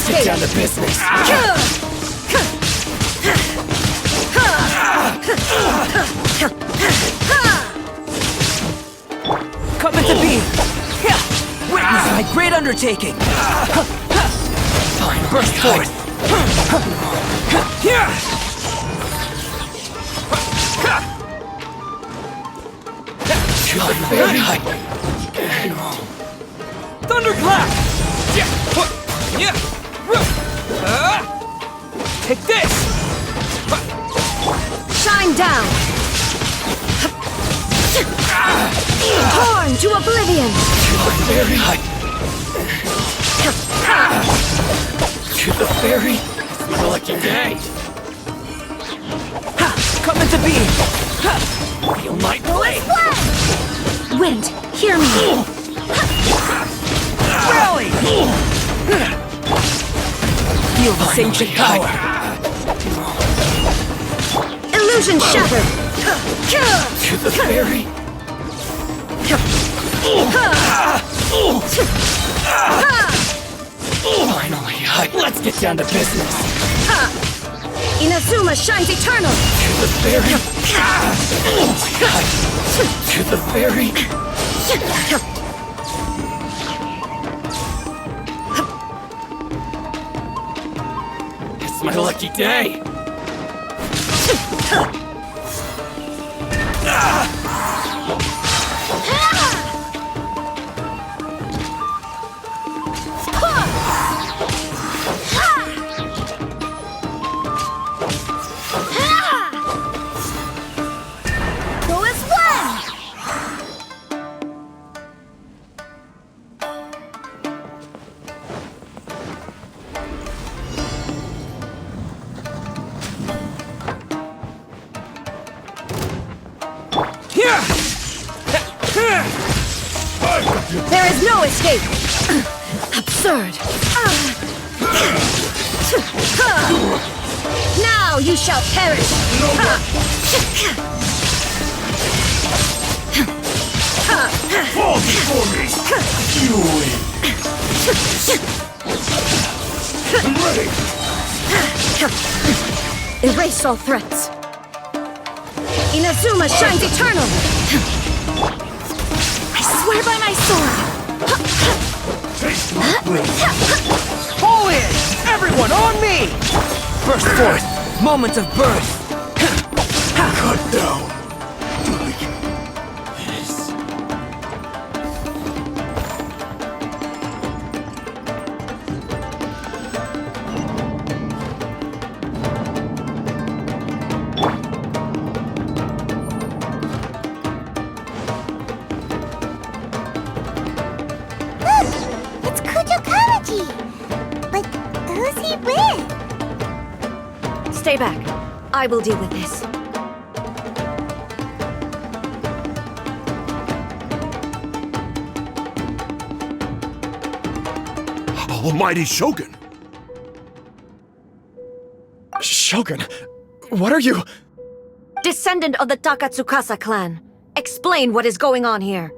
get down to business. Coming to be. Witness my great undertaking. Fine, burst forth. Thunderclap! Take this! Shine down! Torn to oblivion! Very high. To the fairy. It's my lucky day. Coming to be. Feel my blade. Wind, hear me! Rally! Feel this ancient power. Illusion shattered! To the fairy. Finally, let's get down to business. Inazuma shines eternal! To the fairy. To the fairy. It's my lucky day. Go as one! There is no escape! Absurd! Now you shall perish! Fall before me! You win! I'm ready! Erase all threats! Inazuma shines eternal! I swear by my sword! Taste my blade! All in! Everyone on me! Burst forth! Moment of birth! Cut down! Like this. It's Kujo Karaji! But who's he with? Stay back. I will deal with this. Almighty Shogun! Shogun, what are you? Descendant of the Takatsukasa clan. Explain what is going on here.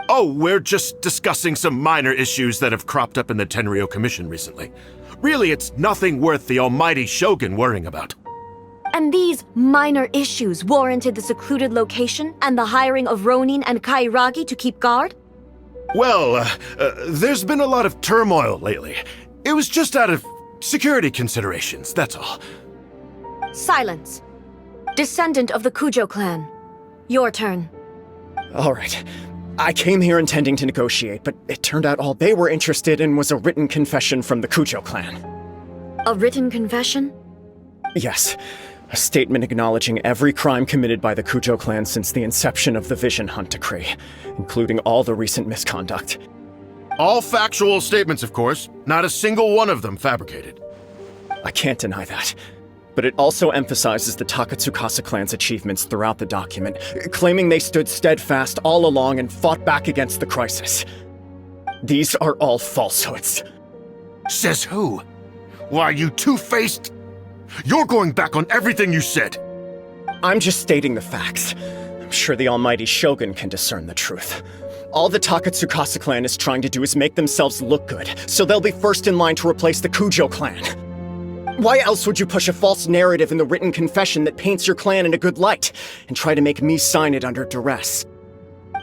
Oh, we're just discussing some minor issues that have cropped up in the Tenryo Commission recently. Really, it's nothing worth the almighty Shogun worrying about. And these minor issues warranted the secluded location and the hiring of Ronin and Kairagi to keep guard? Well, there's been a lot of turmoil lately. It was just out of security considerations, that's all. Silence. Descendant of the Kujo clan. Your turn. All right. I came here intending to negotiate, but it turned out all they were interested in was a written confession from the Kujo clan. A written confession? Yes. A statement acknowledging every crime committed by the Kujo clan since the inception of the Vision Hunt Decree, including all the recent misconduct. All factual statements, of course. Not a single one of them fabricated. I can't deny that. But it also emphasizes the Takatsukasa clan's achievements throughout the document, claiming they stood steadfast all along and fought back against the crisis. These are all falsehoods. Says who? Why, you two-faced... You're going back on everything you said. I'm just stating the facts. I'm sure the almighty Shogun can discern the truth. All the Takatsukasa clan is trying to do is make themselves look good, so they'll be first in line to replace the Kujo clan. Why else would you push a false narrative in the written confession that paints your clan in a good light, and try to make me sign it under duress?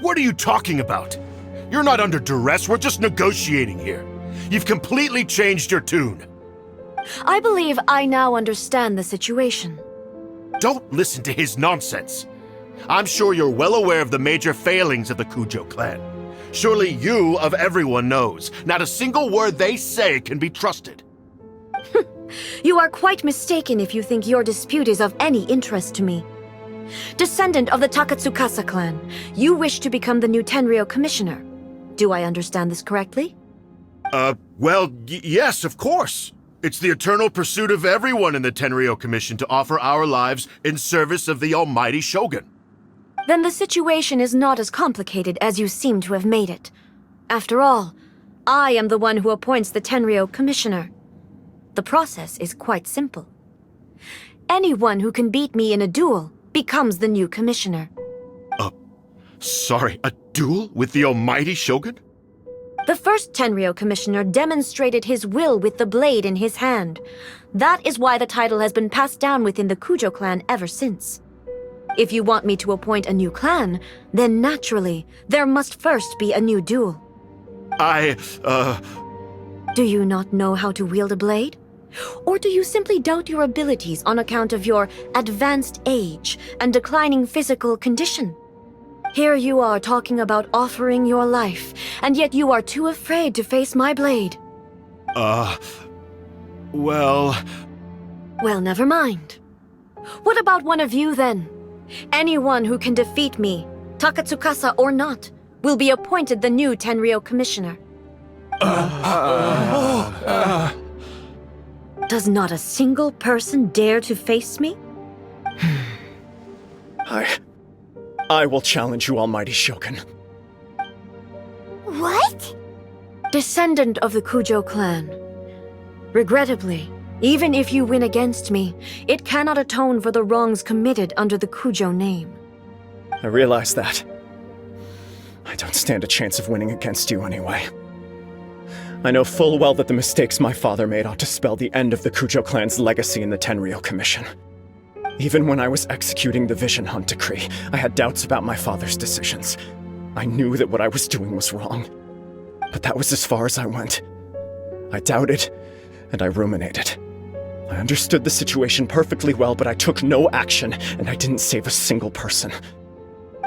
What are you talking about? You're not under duress, we're just negotiating here. You've completely changed your tune. I believe I now understand the situation. Don't listen to his nonsense. I'm sure you're well aware of the major failings of the Kujo clan. Surely you, of everyone, knows not a single word they say can be trusted. You are quite mistaken if you think your dispute is of any interest to me. Descendant of the Takatsukasa clan, you wish to become the new Tenryou commissioner. Do I understand this correctly? Well, yes, of course. It's the eternal pursuit of everyone in the Tenryou Commission to offer our lives in service of the almighty Shogun. Then the situation is not as complicated as you seem to have made it. After all, I am the one who appoints the Tenryou commissioner. The process is quite simple. Anyone who can beat me in a duel becomes the new commissioner. Sorry, a duel with the almighty Shogun? The first Tenryou commissioner demonstrated his will with the blade in his hand. That is why the title has been passed down within the Kujo clan ever since. If you want me to appoint a new clan, then naturally, there must first be a new duel. Do you not know how to wield a blade? Or do you simply doubt your abilities on account of your advanced age and declining physical condition? Here you are talking about offering your life, and yet you are too afraid to face my blade. Well, never mind. What about one of you, then? Anyone who can defeat me, Takatsukasa or not, will be appointed the new Tenryou commissioner. Does not a single person dare to face me? I will challenge you, almighty Shogun. What? Descendant of the Kujo clan. Regrettably, even if you win against me, it cannot atone for the wrongs committed under the Kujo name. I realize that. I don't stand a chance of winning against you anyway. I know full well that the mistakes my father made ought to spell the end of the Kujo clan's legacy in the Tenryou Commission. Even when I was executing the Vision Hunt decree, I had doubts about my father's decisions. I knew that what I was doing was wrong. But that was as far as I went. I doubted, and I ruminated. I understood the situation perfectly well, but I took no action, and I didn't save a single person.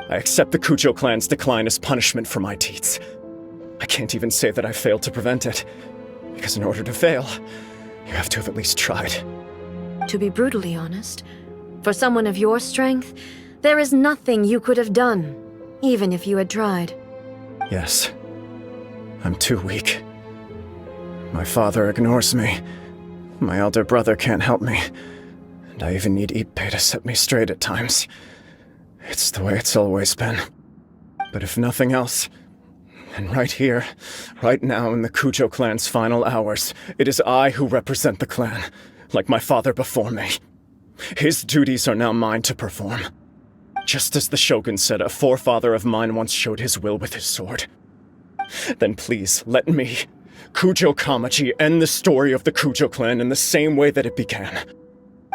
I accept the Kujo clan's decline as punishment for my deeds. I can't even say that I failed to prevent it, because in order to fail, you have to have at least tried. To be brutally honest, for someone of your strength, there is nothing you could have done, even if you had tried. Yes. I'm too weak. My father ignores me. My elder brother can't help me. And I even need Ippei to set me straight at times. It's the way it's always been. But if nothing else, and right here, right now in the Kujo clan's final hours, it is I who represent the clan, like my father before me. His duties are now mine to perform. Just as the Shogun said a forefather of mine once showed his will with his sword. Then please, let me, Kujo Kamaji, end the story of the Kujo clan in the same way that it began.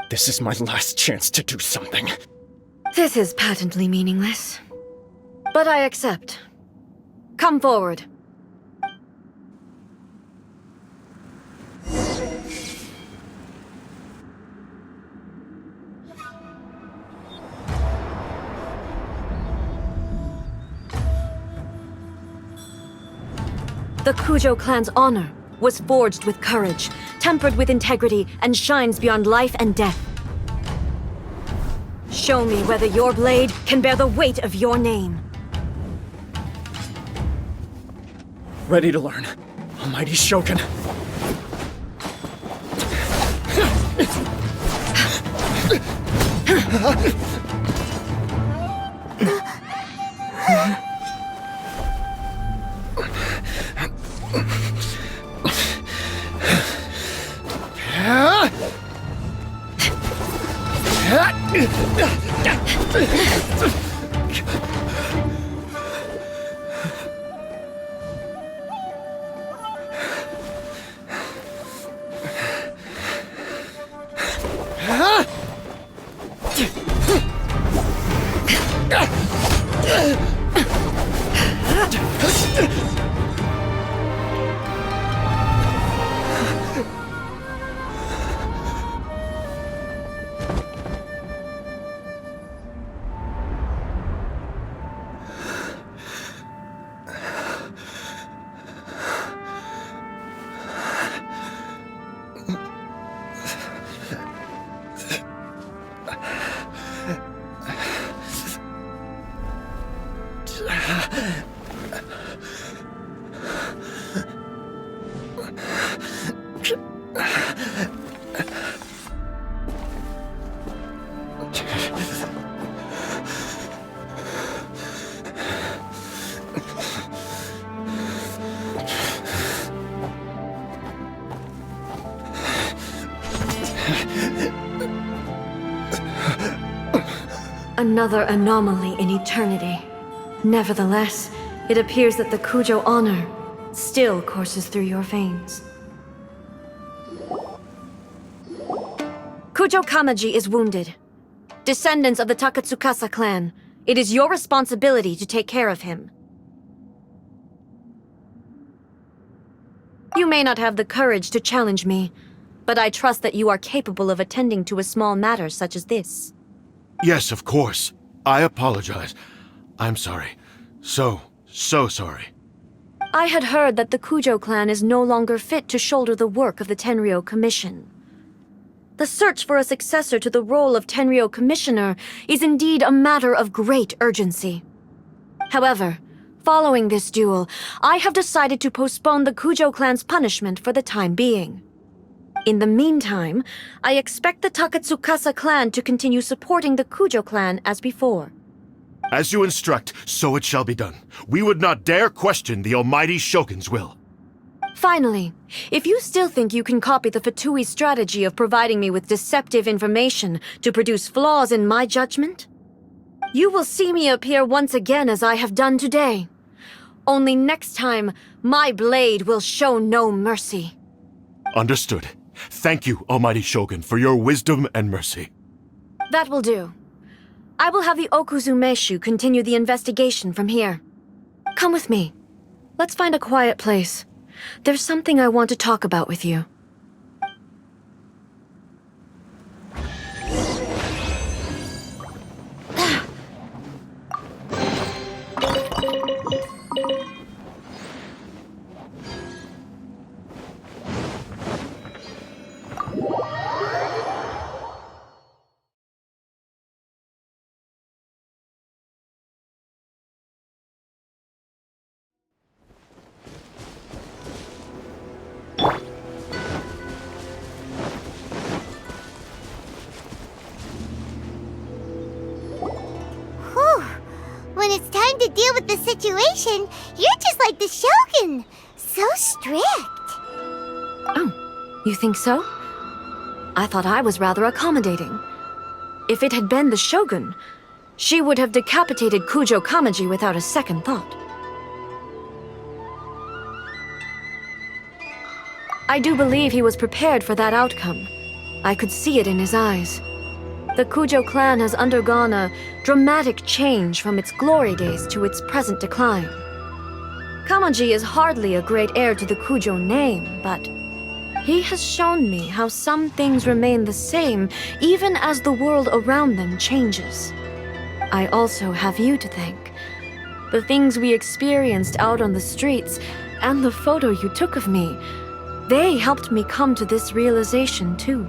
This is my last chance to do something. This is patently meaningless. But I accept. Come forward. The Kujo clan's honor was forged with courage, tempered with integrity, and shines beyond life and death. Show me whether your blade can bear the weight of your name. Ready to learn, almighty Shogun. Another anomaly in eternity. Nevertheless, it appears that the Kujo honor still courses through your veins. Kujo Kamaji is wounded. Descendants of the Takatsukasa clan, it is your responsibility to take care of him. You may not have the courage to challenge me, but I trust that you are capable of attending to a small matter such as this. Yes, of course. I apologize. I'm sorry. So sorry. I had heard that the Kujo clan is no longer fit to shoulder the work of the Tenryou Commission. The search for a successor to the role of Tenryou Commissioner is indeed a matter of great urgency. However, following this duel, I have decided to postpone the Kujo clan's punishment for the time being. In the meantime, I expect the Takatsukasa clan to continue supporting the Kujo clan as before. As you instruct, so it shall be done. We would not dare question the almighty Shogun's will. Finally, if you still think you can copy the Fatui strategy of providing me with deceptive information to produce flaws in my judgment, you will see me appear once again as I have done today. Only next time, my blade will show no mercy. Understood. Thank you, almighty Shogun, for your wisdom and mercy. That will do. I will have the Okuzumeshu continue the investigation from here. Come with me. Let's find a quiet place. There's something I want to talk about with you. When it's time to deal with the situation, you're just like the Shogun. So strict. Oh, you think so? I thought I was rather accommodating. If it had been the Shogun, she would have decapitated Kujo Kamaji without a second thought. I do believe he was prepared for that outcome. I could see it in his eyes. The Kujo clan has undergone a dramatic change from its glory days to its present decline. Kamaji is hardly a great heir to the Kujo name, but he has shown me how some things remain the same even as the world around them changes. I also have you to thank. The things we experienced out on the streets and the photo you took of me, they helped me come to this realization too.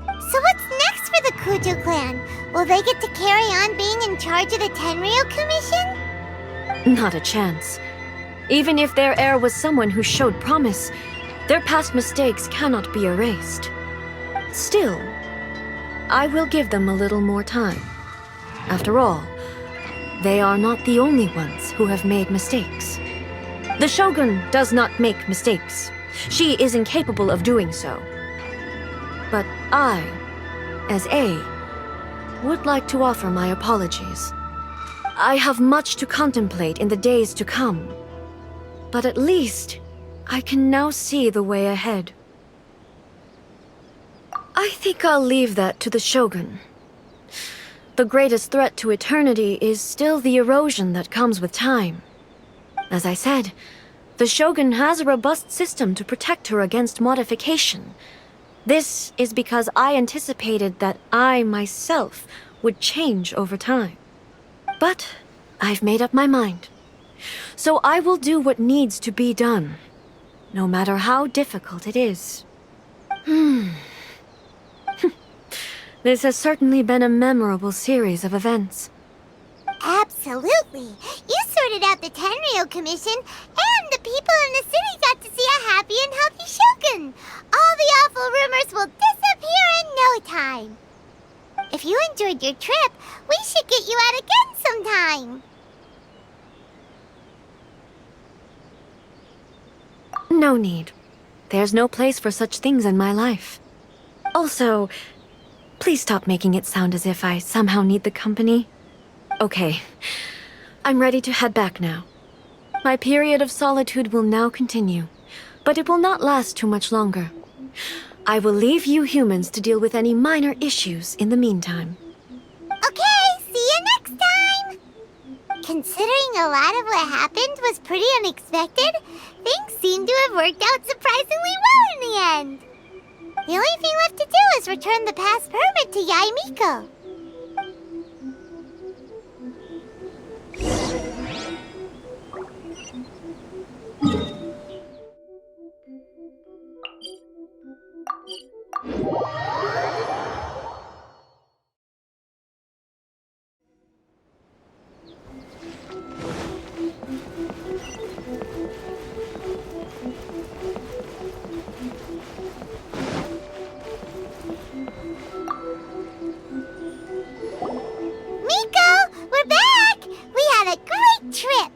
So what's next for the Kujo clan? Will they get to carry on being in charge of the Tenryou Commission? Not a chance. Even if their heir was someone who showed promise, their past mistakes cannot be erased. Still, I will give them a little more time. After all, they are not the only ones who have made mistakes. The Shogun does not make mistakes. She is incapable of doing so. But I, as A, would like to offer my apologies. I have much to contemplate in the days to come, but at least I can now see the way ahead. I think I'll leave that to the Shogun. The greatest threat to eternity is still the erosion that comes with time. As I said, the Shogun has a robust system to protect her against modification. This is because I anticipated that I myself would change over time. But I've made up my mind. So I will do what needs to be done, no matter how difficult it is. This has certainly been a memorable series of events. Absolutely. You sorted out the Tenryou Commission and the people in the city got to see a happy and healthy Shogun. All the awful rumors will disappear in no time. If you enjoyed your trip, we should get you out again sometime. No need. There's no place for such things in my life. Also, please stop making it sound as if I somehow need the company. Okay, I'm ready to head back now. My period of solitude will now continue, but it will not last too much longer. I will leave you humans to deal with any minor issues in the meantime. Okay, see you next time! Considering a lot of what happened was pretty unexpected, things seem to have worked out surprisingly well in the end. The only thing left to do is return the pass permit to Yae Miko. Miko, we're back! We had a great trip!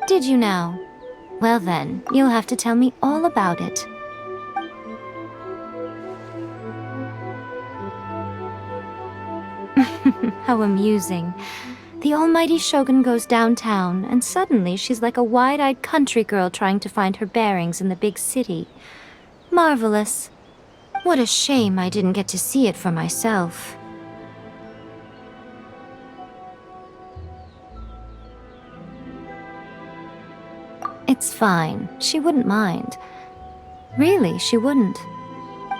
Did you now? Well then, you'll have to tell me all about it. How amusing. The almighty Shogun goes downtown, and suddenly she's like a wide-eyed country girl trying to find her bearings in the big city. Marvelous. What a shame I didn't get to see it for myself. It's fine. She wouldn't mind. Really, she wouldn't.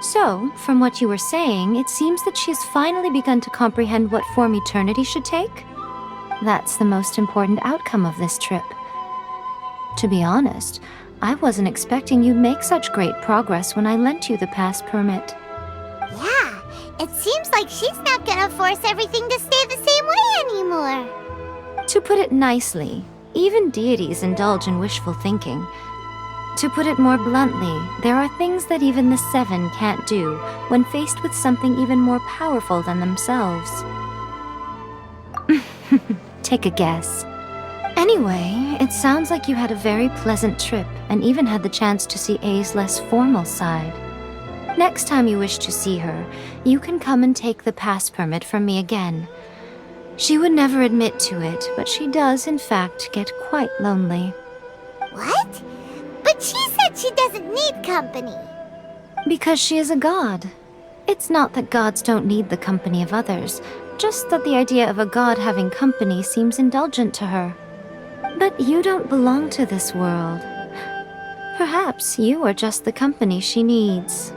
So, from what you were saying, it seems that she has finally begun to comprehend what form eternity should take? That's the most important outcome of this trip. To be honest, I wasn't expecting you'd make such great progress when I lent you the pass permit. Yeah, it seems like she's not gonna force everything to stay the same way anymore. To put it nicely, even deities indulge in wishful thinking. To put it more bluntly, there are things that even the Seven can't do when faced with something even more powerful than themselves. Take a guess. Anyway, it sounds like you had a very pleasant trip and even had the chance to see A's less formal side. Next time you wish to see her, you can come and take the pass permit from me again. She would never admit to it, but she does, in fact, get quite lonely. What? But she said she doesn't need company. Because she is a god. It's not that gods don't need the company of others, just that the idea of a god having company seems indulgent to her. But you don't belong to this world. Perhaps you are just the company she needs.